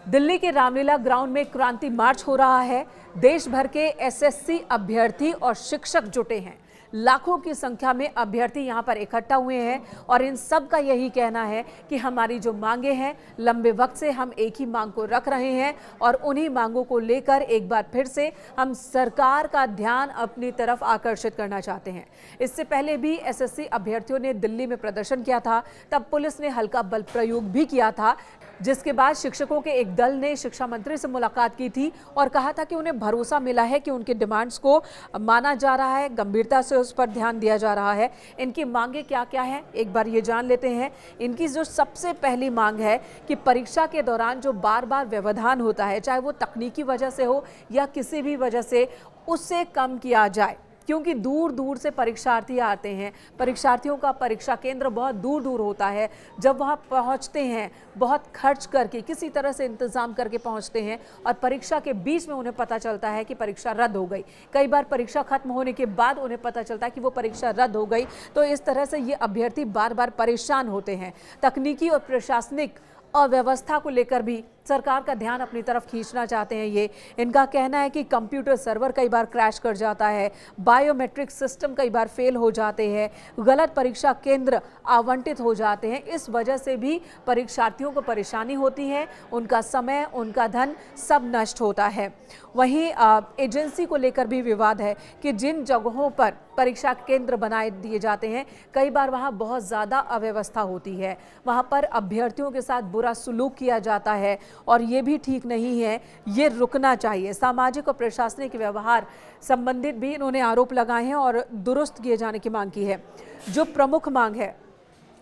दिल्ली के रामलीला ग्राउंड में क्रांति मार्च हो रहा है। देश भर के एसएससी अभ्यर्थी और शिक्षक जुटे हैं। लाखों की संख्या में अभ्यर्थी यहां पर इकट्ठा हुए हैं और इन सब का यही कहना है कि हमारी जो मांगे हैं, लंबे वक्त से हम एक ही मांग को रख रहे हैं और उन्हीं मांगों को लेकर एक बार फिर से हम सरकार का ध्यान अपनी तरफ आकर्षित करना चाहते हैं। इससे पहले भी एसएससी अभ्यर्थियों ने दिल्ली में प्रदर्शन किया था, तब पुलिस ने हल्का बल प्रयोग भी किया था, जिसके बाद शिक्षकों के एक दल ने शिक्षा मंत्री से मुलाकात की थी और कहा था कि उन्हें भरोसा मिला है कि उनके डिमांड्स को माना जा रहा है, गंभीरता से उस पर ध्यान दिया जा रहा है। इनकी मांगे क्या क्या है, एक बार ये जान लेते हैं। इनकी जो सबसे पहली मांग है कि परीक्षा के दौरान जो बार बार व्यवधान होता है, चाहे वो तकनीकी वजह से हो या किसी भी वजह से, उससे कम किया जाए, क्योंकि दूर दूर से परीक्षार्थी आते हैं। परीक्षार्थियों का परीक्षा केंद्र बहुत दूर दूर होता है। जब वहाँ पहुँचते हैं, बहुत खर्च करके किसी तरह से इंतज़ाम करके पहुँचते हैं और परीक्षा के बीच में उन्हें पता चलता है कि परीक्षा रद्द हो गई। कई बार परीक्षा खत्म होने के बाद उन्हें पता चलता है कि वो परीक्षा रद्द हो गई। तो इस तरह से ये अभ्यर्थी बार बार परेशान होते हैं। तकनीकी और प्रशासनिक अव्यवस्था को लेकर भी सरकार का ध्यान अपनी तरफ खींचना चाहते हैं। ये इनका कहना है कि कंप्यूटर सर्वर कई बार क्रैश कर जाता है, बायोमेट्रिक सिस्टम कई बार फेल हो जाते हैं, गलत परीक्षा केंद्र आवंटित हो जाते हैं। इस वजह से भी परीक्षार्थियों को परेशानी होती है, उनका समय, उनका धन सब नष्ट होता है। वहीं एजेंसी को लेकर भी विवाद है कि जिन जगहों पर परीक्षा केंद्र बनाए दिए जाते हैं, कई बार वहाँ बहुत ज़्यादा अव्यवस्था होती है, वहाँ पर अभ्यर्थियों के साथ बुरा सुलूक किया जाता है और ये भी ठीक नहीं है, ये रुकना चाहिए। सामाजिक और प्रशासनिक व्यवहार संबंधित भी इन्होंने आरोप लगाए हैं और दुरुस्त किए जाने की मांग की है। जो प्रमुख मांग है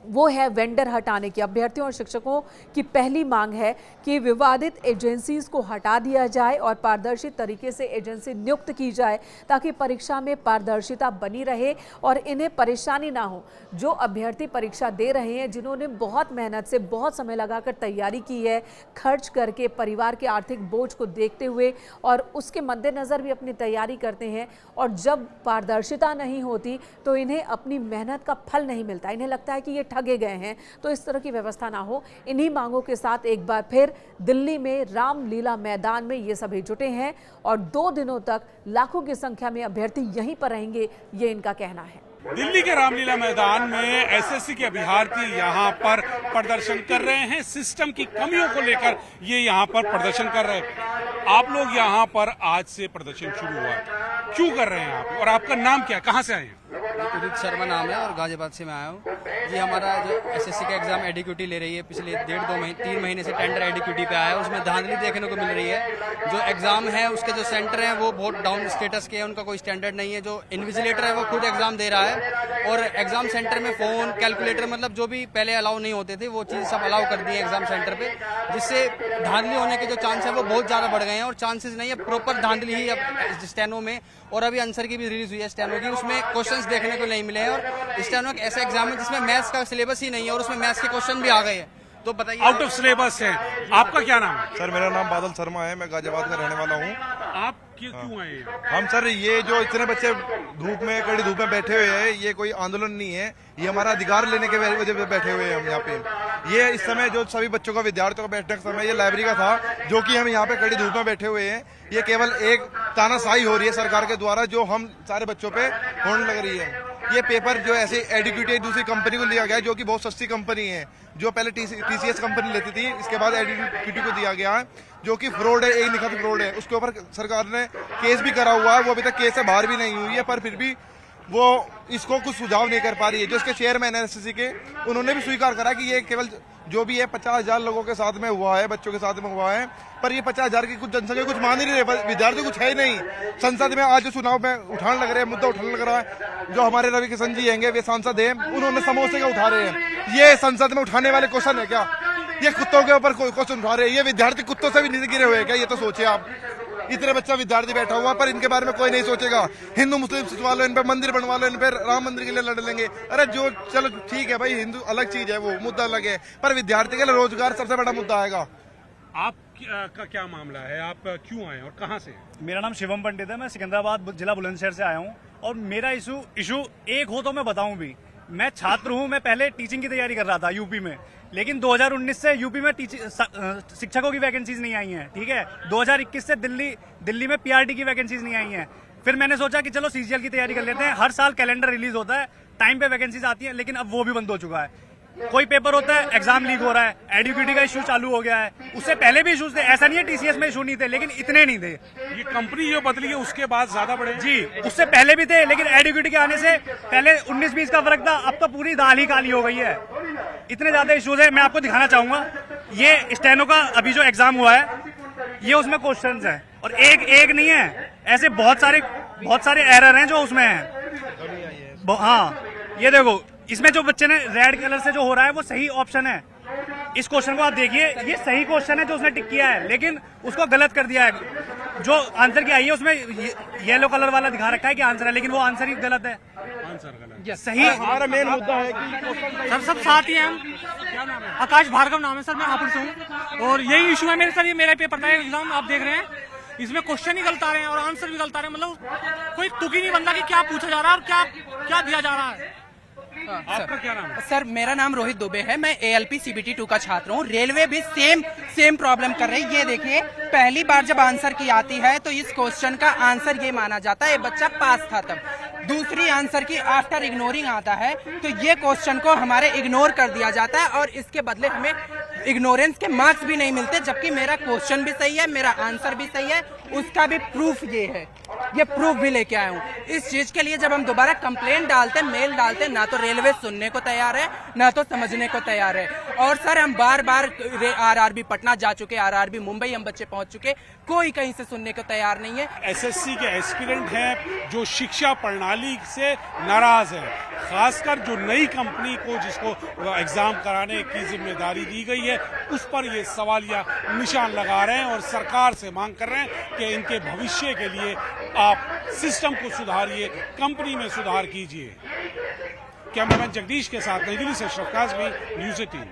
वो है वेंडर हटाने की। अभ्यर्थियों और शिक्षकों की पहली मांग है कि विवादित एजेंसीज को हटा दिया जाए और पारदर्शी तरीके से एजेंसी नियुक्त की जाए, ताकि परीक्षा में पारदर्शिता बनी रहे और इन्हें परेशानी ना हो। जो अभ्यर्थी परीक्षा दे रहे हैं, जिन्होंने बहुत मेहनत से, बहुत समय लगाकर तैयारी की है, खर्च करके, परिवार के आर्थिक बोझ को देखते हुए और उसके मद्देनज़र भी अपनी तैयारी करते हैं, और जब पारदर्शिता नहीं होती तो इन्हें अपनी मेहनत का फल नहीं मिलता। इन्हें लगता है कि ये ठगे गए हैं। तो इस तरह की व्यवस्था ना हो। इन्हीं मांगों के साथ एक बार फिर दिल्ली में रामलीला मैदान में ये सभी जुटे हैं और 2 दिनों तक लाखों की संख्या में अभ्यर्थी यहीं पर रहेंगे, ये इनका कहना है। दिल्ली के रामलीला मैदान में एसएससी के अभ्यर्थी यहाँ पर प्रदर्शन कर रहे हैं। सिस्टम की कमियों को लेकर ये यहाँ पर प्रदर्शन कर रहे हैं। आप लोग यहाँ पर आज से प्रदर्शन शुरू हुआ, क्यों कर रहे हैं आप, और आपका नाम क्या है, कहाँ से आए हैं? उदित शर्मा नाम है और गाजियाबाद से मैं आया हूँ। ये हमारा जो एसएससी का एग्जाम एडिक्यूटी ले रही है, पिछले 3 महीने से टेंडर एडिक्यूटी पे आया है, उसमें धांधली देखने को मिल रही है। जो एग्जाम है उसके जो सेंटर हैं वो बहुत डाउन स्टेटस के हैं, उनका कोई स्टैंडर्ड नहीं है। जो इन्विजिलेटर है वो खुद एग्जाम दे रहा है और एग्जाम सेंटर में फोन, कैलकुलेटर, मतलब जो भी पहले अलाउ नहीं होते थे वो चीज़ सब अलाउ कर दी है एग्जाम सेंटर पे, जिससे धांधली होने के जो चांस है वो बहुत ज़्यादा बढ़ गए हैं। और चांसेस नहीं है, प्रॉपर धांधली ही अब स्टेनो में, और अभी आंसर की भी रिलीज हुई है स्टेनो की, उसमें क्वेश्चंस देखने को नहीं मिले हैं। और स्टेनो एक ऐसा एग्जाम है जिसमें मैथ्स का सिलेबस ही नहीं है और उसमें मैथ्स के क्वेश्चन भी आ गए हैं। तो बताइए, आउट ऑफ सिलेबस है। आपका क्या नाम है? सर मेरा नाम बादल शर्मा है, मैं गाजियाबाद का रहने वाला हूँ। आप क्यों आए हैं? हम सर, ये जो इतने बच्चे धूप में, कड़ी धूप में बैठे हुए हैं, ये कोई आंदोलन नहीं है, ये हमारा अधिकार लेने के वजह से बैठे हुए हैं हम यहाँ पे। ये इस समय जो सभी बच्चों का, विद्यार्थियों का बैठने का समय ये लाइब्रेरी का था, जो कि हम यहाँ पे कड़ी धूप में बैठे हुए हैं। ये केवल एक तानाशाही हो रही है सरकार के द्वारा, जो हम सारे बच्चों पे होने लग रही है। ये पेपर जो ऐसे एडिक्यूटी दूसरी कंपनी को लिया गया है, जो कि बहुत सस्ती कंपनी है, जो पहले टीसीएस कंपनी लेती थी, इसके बाद एडिक्यूटी को दिया गया है, जो कि फ्रॉड है, एक निखत फ्रॉड है। उसके ऊपर सरकार ने केस भी करा हुआ है, वो अभी तक केस से बाहर भी नहीं हुई है, पर फिर भी वो इसको कुछ सुझाव नहीं कर पा रही है। जो इसके चेयरमैन है एसएससी के, उन्होंने भी स्वीकार करा कि ये केवल जो भी है 50,000 लोगों के साथ में हुआ है, बच्चों के साथ में हुआ है, पर ये 50,000 की कुछ जनसंख्या कुछ मान ही नहीं रहे, विद्यार्थी कुछ है ही नहीं। संसद में आज जो चुनाव में उठाने लग रहे हैं, मुद्दा उठाने लग रहा है, जो हमारे रवि किशन जी हैंगे, वे सांसद हैं, उन्होंने समोसे का उठा रहे हैं। ये संसद में उठाने वाले क्वेश्चन है क्या? ये कुत्तों के ऊपर क्वेश्चन उठा रहे हैं। ये विद्यार्थी कुत्तों से भी नीचे गिरे हुए हैं क्या? ये तो सोचिए आप। इतने बच्चा विद्यार्थी बैठा हुआ, पर इनके बारे में कोई नहीं सोचेगा। हिंदू मुस्लिम सिचवा लो, इन पे मंदिर बनवा लो, इन पे राम मंदिर के लिए लड़ लेंगे। अरे जो, चलो ठीक है भाई, हिंदू अलग चीज है, वो मुद्दा अलग है, पर विद्यार्थी के लिए रोजगार सबसे बड़ा मुद्दा आएगा। आप का क्या मामला है, आप क्यों आए और कहाँ से? मेरा नाम शिवम पंडित है, मैं सिकंदराबाद जिला बुलंदशहर से आया हूँ। और मेरा इशू एक हो तो मैं बताऊं भी। मैं छात्र हूँ, मैं पहले टीचिंग की तैयारी कर रहा था यूपी में, लेकिन 2019 से यूपी में शिक्षकों की वैकेंसीज नहीं आई हैं, ठीक है। 2021 से दिल्ली में पीआरटी की वैकेंसीज नहीं आई हैं। फिर मैंने सोचा कि चलो सीजीएल की तैयारी कर लेते हैं। हर साल कैलेंडर रिलीज होता है, टाइम पे वैकेंसीज आती हैं, लेकिन अब वो भी बंद हो चुका है। कोई पेपर होता है, एग्जाम लीक हो रहा है, एडुकेटी का इशू चालू हो गया है। उससे पहले भी इशूज थे, ऐसा नहीं है टीसीएस में इशू नहीं थे, लेकिन इतने नहीं थे। ये कंपनी जो बदली है उसके बाद ज्यादा बढ़े जी, उससे पहले भी थे, लेकिन एडुकेटी के आने से पहले 19-20 का फर्क था, अब तो पूरी दाल ही काली हो गई है। इतने ज्यादा इश्यूज है। मैं आपको दिखाना चाहूंगा, ये स्टेनो का अभी जो एग्जाम हुआ है, ये उसमें क्वेश्चंस हैं, और एक नहीं है, ऐसे बहुत सारे एरर हैं जो उसमें हैं। हाँ, ये देखो, इसमें जो बच्चे ने रेड कलर से जो हो रहा है वो सही ऑप्शन है। इस क्वेश्चन को आप देखिए, ये सही क्वेश्चन है जो उसने टिक किया है, लेकिन उसको गलत कर दिया है। जो आंसर की आई है उसमें येलो कलर वाला दिखा रखा है कि आंसर है, लेकिन वो आंसर ही गलत है। आंसर गलत। सही हमारा मेन मुद्दा है कि सर सब साथ ही हैं हम। आकाश भार्गव नाम है सर, मैं हापुड़ से हूँ, और यही इशू है मेरे सर। ये मेरा पेपर था एग्जाम, आप देख रहे हैं, इसमें क्वेश्चन ही गलत आ रहे हैं और आंसर भी गलत आ रहे हैं। मतलब कोई तुक ही नहीं बनता कि क्या पूछा जा रहा है और क्या दिया जा रहा है। आपका क्या नाम है? सर मेरा नाम रोहित दुबे है, मैं ALP CBT 2 का छात्र हूँ। रेलवे भी सेम प्रॉब्लम कर रही है। ये देखिए, पहली बार जब आंसर की आती है तो इस क्वेश्चन का आंसर ये माना जाता है ये बच्चा पास था। तब दूसरी आंसर की आफ्टर इग्नोरिंग आता है तो ये क्वेश्चन को हमारे इग्नोर कर दिया जाता है, और इसके बदले हमें इग्नोरेंस के मार्क्स भी नहीं मिलते, जबकि मेरा क्वेश्चन भी सही है, मेरा आंसर भी सही है, उसका भी प्रूफ ये है। ये प्रूफ भी लेके आया हूँ। इस चीज के लिए जब हम दोबारा कंप्लेंट डालते, मेल डालते, ना तो रेलवे सुनने को तैयार है, ना तो समझने को तैयार है। और सर हम बार RRB पटना जा चुके, RRB मुंबई हम बच्चे पहुंच चुके, कोई कहीं से सुनने को तैयार नहीं है। एसएससी के एस्पिरेंट हैं जो शिक्षा प्रणाली से नाराज है, खासकर जो नई कंपनी को जिसको एग्जाम कराने की जिम्मेदारी दी गई है उस पर ये सवालिया निशान लगा रहे हैं और सरकार से मांग कर रहे हैं कि इनके भविष्य के लिए आप सिस्टम को सुधारिए, कंपनी में सुधार कीजिए। कैमरामैन जगदीश के साथ नई दिल्ली से अशरफ काज़मी, न्यूज़ 18।